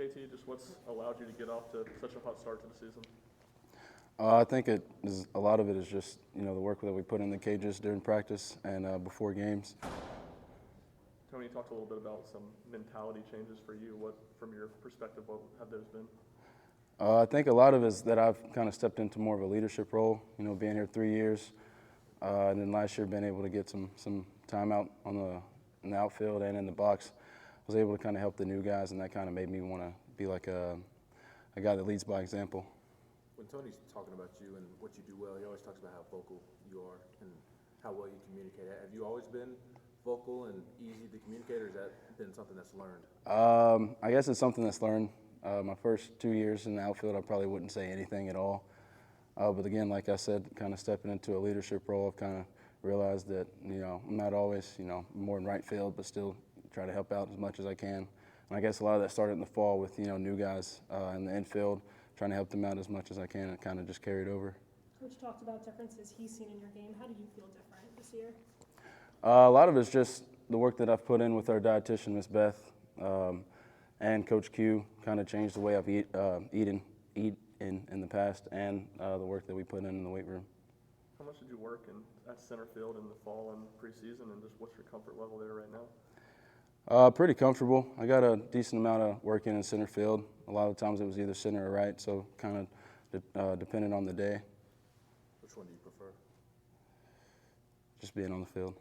KT, just what's allowed you to get off to such a hot start to the season? I think a lot of it is just the work that we put in the cages during practice and before games. Tony, you talked a little bit about some mentality changes for you. What, from your perspective, what have those been? I think a lot of it is that I've kind of stepped into more of a leadership role. Being here 3 years, and then last year being able to get some time out in the outfield and in the box. I was able to kind of help the new guys, and that kind of made me want to be like a guy that leads by example. When Tony's talking about you and what you do well, he always talks about how vocal you are and how well you communicate. Have you always been vocal and easy to communicate, or has that been something that's learned? I guess it's something that's learned. My first 2 years in the outfield, I probably wouldn't say anything at all. But again, like I said, kind of stepping into a leadership role, I've kind of realized that, I'm not always, more in right field, but still try to help out as much as I can. And I guess a lot of that started in the fall with, new guys in the infield, trying to help them out as much as I can, and it kind of just carried over. Coach talked about differences he's seen in your game. How do you feel different this year? A lot of it's just the work that I've put in with our dietitian, Miss Beth, and Coach Q kind of changed the way I've eat in the past, and the work that we put in the weight room. How much did you work at center field in the fall and preseason, and just what's your comfort level there right now? Pretty comfortable. I got a decent amount of work in center field. A lot of times it was either center or right, so kind of depending on the day. Which one do you prefer? Just being on the field.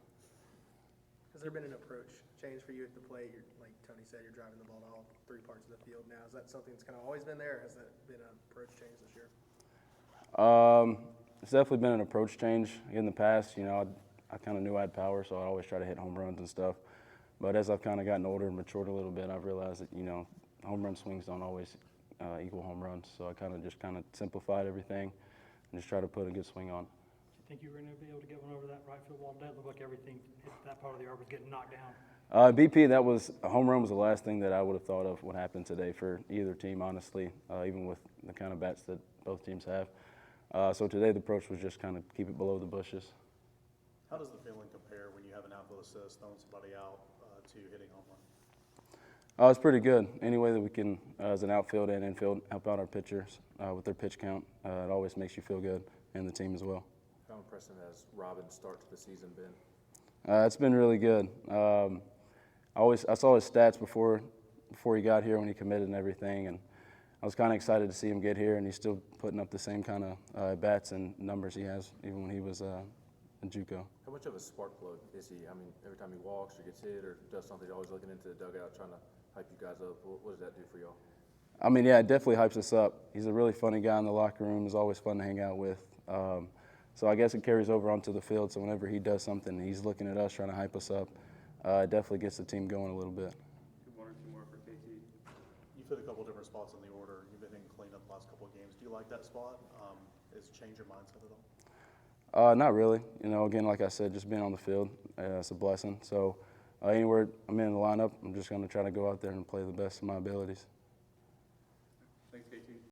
Has there been an approach change for you at the plate? Like Tony said, you're driving the ball to all 3 parts of the field now. Is that something that's kind of always been there, or has that been an approach change this year? It's definitely been an approach change. In the past, I kind of knew I had power, so I always try to hit home runs and stuff. But as I've kind of gotten older and matured a little bit, I've realized that, home run swings don't always equal home runs. So I kind of simplified everything and just try to put a good swing on. Do you think you were going to be able to get one over that right field wall? That looked like everything hit that part of the yard was getting knocked down. BP, a home run was the last thing that I would have thought of would happen today for either team, honestly, even with the kind of bats that both teams have. So today the approach was just kind of keep it below the bushes. How does the feeling compare when you have an outfield assist, throwing somebody out to hitting home run? It's pretty good. Any way that we can, as an outfield and infield, help out our pitchers with their pitch count, it always makes you feel good, and the team as well. How impressive has Robin's start to the season been? It's been really good. I saw his stats before he got here when he committed and everything, and I was kind of excited to see him get here, and he's still putting up the same kind of bats and numbers he has even when he was in JUCO. How much of a spark plug is he? I mean, every time he walks or gets hit or does something, he's always looking into the dugout trying to hype you guys up. What does that do for y'all? I mean, yeah, it definitely hypes us up. He's a really funny guy in the locker room. He's always fun to hang out with. So I guess it carries over onto the field. So whenever he does something, he's looking at us, trying to hype us up. It definitely gets the team going a little bit. One or two more for KT. You've hit a couple different spots in the order. You've been in cleanup the last couple of games. Do you like that spot? Has it changed your mindset at all? Not really. Again, like I said, just being on the field, it's a blessing. So anywhere I'm in the lineup, I'm just going to try to go out there and play the best of my abilities.